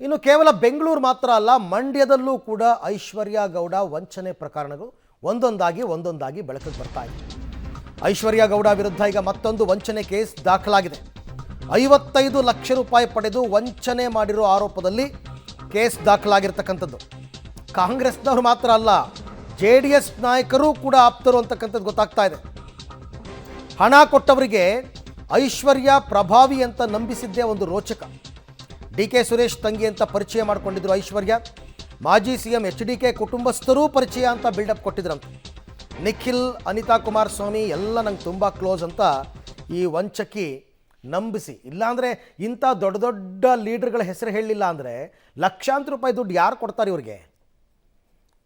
ಇನ್ನು ಕೇವಲ ಬೆಂಗಳೂರು ಮಾತ್ರ ಅಲ್ಲ, ಮಂಡ್ಯದಲ್ಲೂ ಕೂಡ ಐಶ್ವರ್ಯ ಗೌಡ ವಂಚನೆ ಪ್ರಕರಣಗಳು ಒಂದೊಂದಾಗಿ ಬೆಳಕಿಗೆ ಬರ್ತಾ ಇದೆ. ಐಶ್ವರ್ಯ ಗೌಡ ವಿರುದ್ಧ ಈಗ ಮತ್ತೊಂದು ವಂಚನೆ ಕೇಸ್ ದಾಖಲಾಗಿದೆ. 55 ಲಕ್ಷ ರೂಪಾಯಿ ಪಡೆದು ವಂಚನೆ ಮಾಡಿರೋ ಆರೋಪದಲ್ಲಿ ಕೇಸ್ ದಾಖಲಾಗಿರ್ತಕ್ಕಂಥದ್ದು. ಕಾಂಗ್ರೆಸ್ನವರು ಮಾತ್ರ ಅಲ್ಲ, JDS ನಾಯಕರು ಕೂಡ ಆಪ್ತರು ಅಂತಕ್ಕಂಥದ್ದು ಗೊತ್ತಾಗ್ತಾ ಇದೆ. ಹಣ ಕೊಟ್ಟವರಿಗೆ ಐಶ್ವರ್ಯ ಪ್ರಭಾವಿ ಅಂತ ನಂಬಿಸಿದ್ದೇ ಒಂದು ರೋಚಕ. DK ಸುರೇಶ್ ತಂಗಿ ಅಂತ ಪರಿಚಯ ಮಾಡಿಕೊಂಡಿದ್ರು ಐಶ್ವರ್ಯ. ಮಾಜಿ CM HDK ಕುಟುಂಬಸ್ಥರೂ ಪರಿಚಯ ಅಂತ ಬಿಲ್ಡಪ್ ಕೊಟ್ಟಿದ್ರಂತೆ. ನಿಖಿಲ್, ಅನಿತಾ ಕುಮಾರಸ್ವಾಮಿ ಎಲ್ಲ ನಂಗೆ ತುಂಬ ಕ್ಲೋಸ್ ಅಂತ ಈ ವಂಚಕಿ ನಂಬಿಸಿ, ಇಲ್ಲಾಂದರೆ ಇಂಥ ದೊಡ್ಡ ದೊಡ್ಡ ಲೀಡರ್ಗಳ ಹೆಸರು ಹೇಳಲಿಲ್ಲ ಅಂದರೆ ಲಕ್ಷಾಂತರ ರೂಪಾಯಿ ದುಡ್ಡು ಯಾರು ಕೊಡ್ತಾರೆ ಇವ್ರಿಗೆ?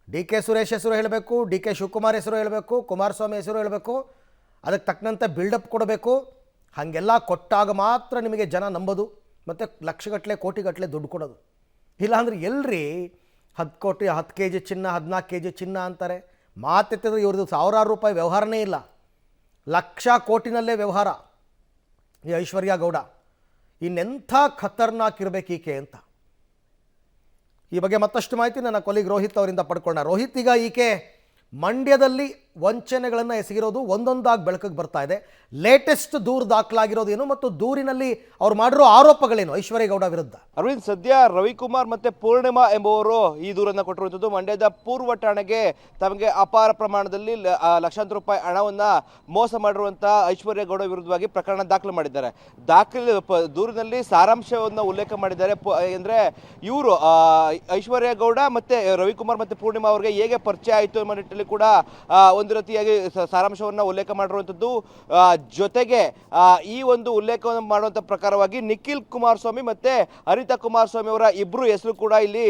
DK ಸುರೇಶ್ ಹೆಸರು ಹೇಳಬೇಕು, DK ಶಿವಕುಮಾರ್ ಹೆಸರು ಹೇಳಬೇಕು, ಕುಮಾರಸ್ವಾಮಿ ಹೆಸರು ಹೇಳಬೇಕು, ಅದಕ್ಕೆ ತಕ್ಕಂತೆ ಬಿಲ್ಡಪ್ ಕೊಡಬೇಕು. ಹಾಗೆಲ್ಲ ಕೊಟ್ಟಾಗ ಮಾತ್ರ ನಿಮಗೆ ಜನ ನಂಬೋದು, ಮತ್ತು ಲಕ್ಷಗಟ್ಟಲೆ ಕೋಟಿಗಟ್ಟಲೆ ದುಡ್ಡು ಕೊಡೋದು. ಇಲ್ಲಾಂದ್ರೆ ಎಲ್ರಿ 10 ಕೋಟಿ 10 kg ಚಿನ್ನ 14 kg ಚಿನ್ನ ಅಂತಾರೆ. ಮಾತೆತ್ತಿದ್ರೆ ಇವ್ರದ್ದು ಸಾವಿರಾರು ರೂಪಾಯಿ ವ್ಯವಹಾರನೇ ಇಲ್ಲ, ಲಕ್ಷ ಕೋಟಿನಲ್ಲೇ ವ್ಯವಹಾರ ಈ ಐಶ್ವರ್ಯ ಗೌಡ. ಇನ್ನೆಂಥ ಖತರ್ನಾಕ್ ಇರಬೇಕು ಈಕೆ ಅಂತ. ಈ ಬಗ್ಗೆ ಮತ್ತಷ್ಟು ಮಾಹಿತಿ ನನ್ನ ಕೊಲೀಗ್ ರೋಹಿತ್ ಅವರಿಂದ ಪಡ್ಕೊಳ್ಳೋಣ. ರೋಹಿತ್, ಈಗ ಈಕೆ ಮಂಡ್ಯದಲ್ಲಿ ವಂಚನೆಗಳನ್ನು ಎಸಗಿರೋದು ಒಂದೊಂದಾಗಿ ಬೆಳಕಿಗೆ ಬರ್ತಾ ಇದೆ. ಲೇಟೆಸ್ಟ್ ದೂರು ದಾಖಲಾಗಿರೋದೇನು ಮತ್ತು ದೂರಿನಲ್ಲಿ ಅವ್ರು ಮಾಡಿರೋ ಆರೋಪಗಳೇನು ಐಶ್ವರ್ಯ ಗೌಡ ವಿರುದ್ಧ? ಅರವಿಂದ್, ಸದ್ಯ ರವಿಕುಮಾರ್ ಮತ್ತೆ ಪೂರ್ಣಿಮಾ ಎಂಬುವರು ಈ ದೂರನ್ನು ಕೊಟ್ಟಿರುವಂಥದ್ದು. ಮಂಡ್ಯದ ಪೂರ್ವ ಠಾಣೆಗೆ ತಮಗೆ ಅಪಾರ ಪ್ರಮಾಣದಲ್ಲಿ ಲಕ್ಷಾಂತರ ರೂಪಾಯಿ ಹಣವನ್ನು ಮೋಸ ಮಾಡಿರುವಂತಹ ಐಶ್ವರ್ಯ ಗೌಡ ವಿರುದ್ಧವಾಗಿ ಪ್ರಕರಣ ದಾಖಲು ಮಾಡಿದ್ದಾರೆ. ದೂರಿನಲ್ಲಿ ಸಾರಾಂಶವನ್ನು ಉಲ್ಲೇಖ ಮಾಡಿದ್ದಾರೆ. ಅಂದರೆ ಇವರು ಐಶ್ವರ್ಯ ಗೌಡ ಮತ್ತೆ ರವಿಕುಮಾರ್ ಮತ್ತೆ ಪೂರ್ಣಿಮಾ ಅವರಿಗೆ ಹೇಗೆ ಪರಿಚಯ ಆಯಿತು ಎಂಬ ನಿಟ್ಟಿನಲ್ಲಿ ಕೂಡ ಒಂದು ರೀತಿಯಾಗಿ ಸಾರಾಂಶವನ್ನು ಉಲ್ಲೇಖ ಮಾಡಿರುವಂಥದ್ದು. ಜೊತೆಗೆ ಈ ಒಂದು ಉಲ್ಲೇಖವನ್ನು ಮಾಡುವಂಥ ಪ್ರಕಾರವಾಗಿ ನಿಖಿಲ್ ಕುಮಾರಸ್ವಾಮಿ ಮತ್ತೆ ಅನಿತಾ ಕುಮಾರಸ್ವಾಮಿ ಅವರ ಇಬ್ಬರು ಹೆಸರು ಕೂಡ ಇಲ್ಲಿ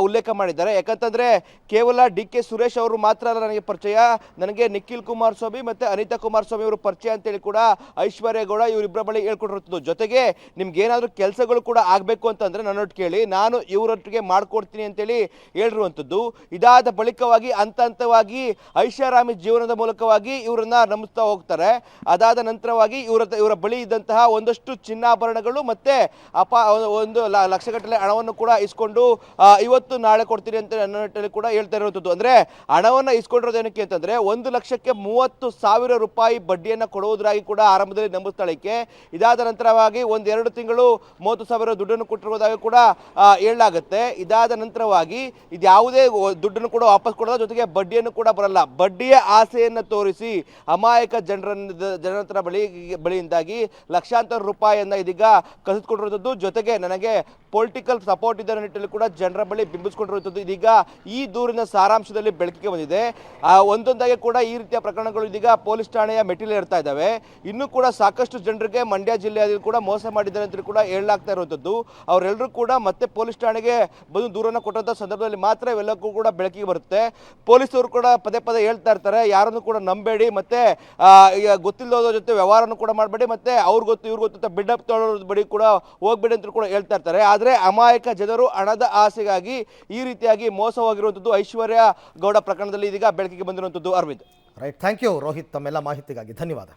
ಉಲ್ಲೇಖ ಮಾಡಿದ್ದಾರೆ. ಯಾಕಂತಂದ್ರೆ ಕೇವಲ DK ಸುರೇಶ್ ಅವರು ಮಾತ್ರ ಅಲ್ಲ ನನಗೆ ಪರಿಚಯ, ನನಗೆ ನಿಖಿಲ್ ಕುಮಾರಸ್ವಾಮಿ ಮತ್ತೆ ಅನಿತಾ ಕುಮಾರಸ್ವಾಮಿ ಅವರು ಪರಿಚಯ ಅಂತೇಳಿ ಕೂಡ ಐಶ್ವರ್ಯ ಗೌಡ ಇವರಿಬ್ಬರ ಬಳಿ ಹೇಳ್ಕೊಟ್ಟಿರುತ್ತದೆ. ಜೊತೆಗೆ ನಿಮ್ಗೆ ಏನಾದರೂ ಕೆಲಸಗಳು ಕೂಡ ಆಗಬೇಕು ಅಂತಂದ್ರೆ ನನ್ನೊಟ್ಟು ಕೇಳಿ, ನಾನು ಇವರೊಟ್ಟಿಗೆ ಮಾಡ್ಕೊಡ್ತೀನಿ ಅಂತೇಳಿ ಹೇಳಿರುವಂಥದ್ದು. ಇದಾದ ಬಳಿಕವಾಗಿ ಹಂತವಾಗಿ ಐಷಾರಾಮಿ ಜೀವನದ ಮೂಲಕವಾಗಿ ಇವರನ್ನ ನಂಬಿಸ್ತಾ ಹೋಗ್ತಾರೆ. ಅದಾದ ನಂತರವಾಗಿ ಇವರ ಬಳಿ ಇದ್ದಂತಹ ಒಂದಷ್ಟು ಚಿನ್ನಾಭರಣಗಳು ಮತ್ತೆ ಒಂದು ಲಕ್ಷಗಟ್ಟಲೆ ಹಣವನ್ನು ಕೂಡ ಇಸ್ಕೊಂಡು ಇವತ್ತು ನಾಳೆ ಕೊಡ್ತೀನಿ ಅಂತ ನನ್ನ ನಿಟ್ಟಿನಲ್ಲಿ ಕೂಡ ಹೇಳ್ತಾ ಇರುವಂಥದ್ದು. ಅಂದ್ರೆ ಹಣವನ್ನು ಇಸ್ಕೊಂಡಿರೋದು ಏನಕ್ಕೆ ಅಂತಂದ್ರೆ 1,30,000 ರೂಪಾಯಿ ಬಡ್ಡಿಯನ್ನು ಕೊಡುವುದಾಗಿ ಕೂಡ ಆರಂಭದಲ್ಲಿ ನಂಬಿಸ್ತಾಳಿಕೆ. ಇದಾದ ನಂತರವಾಗಿ 1-2 ತಿಂಗಳು 30,000 ದುಡ್ಡನ್ನು ಕೊಟ್ಟಿರುವುದಾಗಿ ಕೂಡ ಹೇಳಲಾಗುತ್ತೆ. ಇದಾದ ನಂತರವಾಗಿ ಇದ್ಯಾವುದೇ ದುಡ್ಡನ್ನು ಕೂಡ ವಾಪಸ್ ಕೊಡೋದ, ಜೊತೆಗೆ ಬಡ್ಡಿಯನ್ನು ಕೂಡ ಬರಲ್ಲ. ಬಡ್ಡಿಯ ಆಸೆಯನ್ನು ತೋರಿಸಿ ಅಮಾಯಕ ಜನರ ಬಳಿಯಿಂದಾಗಿ ಲಕ್ಷಾಂತರ ರೂಪಾಯಿಯನ್ನ ಇದೀಗ ಕಸಿದುಕೊಂಡಿರುವಂಥದ್ದು. ಜೊತೆಗೆ ನನಗೆ ಪೊಲಿಟಿಕಲ್ ಸಪೋರ್ಟ್ ಇದರ ನಿಟ್ಟಿನಲ್ಲಿ ಕೂಡ ಜನರ ಬಳಿ ಬಿಂಬಿಸಿಕೊಂಡಿರುವಂಥದ್ದು. ಇದೀಗ ಈ ದೂರಿನ ಸಾರಾಂಶದಲ್ಲಿ ಬೆಳಕಿಗೆ ಬಂದಿದೆ. ಒಂದೊಂದಾಗಿ ಕೂಡ ಈ ರೀತಿಯ ಪ್ರಕರಣಗಳು ಇದೀಗ ಪೊಲೀಸ್ ಠಾಣೆಯ ಮೆಟ್ಟಿಲು ಇರ್ತಾ ಇದ್ದಾವೆ. ಇನ್ನೂ ಕೂಡ ಸಾಕಷ್ಟು ಜನರಿಗೆ ಮಂಡ್ಯ ಜಿಲ್ಲೆಯಲ್ಲಿ ಕೂಡ ಮೋಸ ಮಾಡಿದ್ದಾರೆ ಅಂತ ಕೂಡ ಹೇಳಲಾಗ್ತಾ ಇರುವಂಥದ್ದು. ಅವರೆಲ್ಲರೂ ಕೂಡ ಮತ್ತೆ ಪೊಲೀಸ್ ಠಾಣೆಗೆ ಬಂದು ದೂರನ್ನು ಕೊಟ್ಟಂಥ ಸಂದರ್ಭದಲ್ಲಿ ಮಾತ್ರ ಇವೆಲ್ಲಕ್ಕೂ ಕೂಡ ಬೆಳಕಿಗೆ ಬರುತ್ತೆ. ಪೊಲೀಸರು ಕೂಡ ಪದೇ ಹೇಳ್ತಾ ಇರ್ತಾರೆ, ಯಾರನ್ನು ಕೂಡ ನಂಬೇಡಿ, ಮತ್ತೆ ಗೊತ್ತಿಲ್ಲದವ್ರ ಜೊತೆ ವ್ಯವಹಾರವನ್ನು ಕೂಡ ಮಾಡಬೇಡಿ, ಮತ್ತೆ ಅವ್ರು ಗೊತ್ತು ಇವ್ರು ಗೊತ್ತು ಬಿಲ್ಡಪ್ ತೊಗೊಳ್ಳೋದ್ರ ಬಳಿ ಕೂಡ ಹೋಗ್ಬೇಡಿ ಅಂತ ಕೂಡ ಹೇಳ್ತಾ ಇರ್ತಾರೆ. ಆದರೆ ಅಮಾಯಕ ಜನರು ಹಣದ ಆಸೆಗಾಗಿ ಈ ರೀತಿಯಾಗಿ ಮೋಸ ಹೋಗಿರುವಂಥದ್ದು ಐಶ್ವರ್ಯ ಗೌಡ ಪ್ರಕರಣದಲ್ಲಿ ಇದೀಗ ಬೆಳಕಿಗೆ ಬಂದಿರುವಂಥದ್ದು. Arvind, right, thank you Rohit, ತಮ್ಮೆಲ್ಲ ಮಾಹಿತಿಗಾಗಿ ಧನ್ಯವಾದ.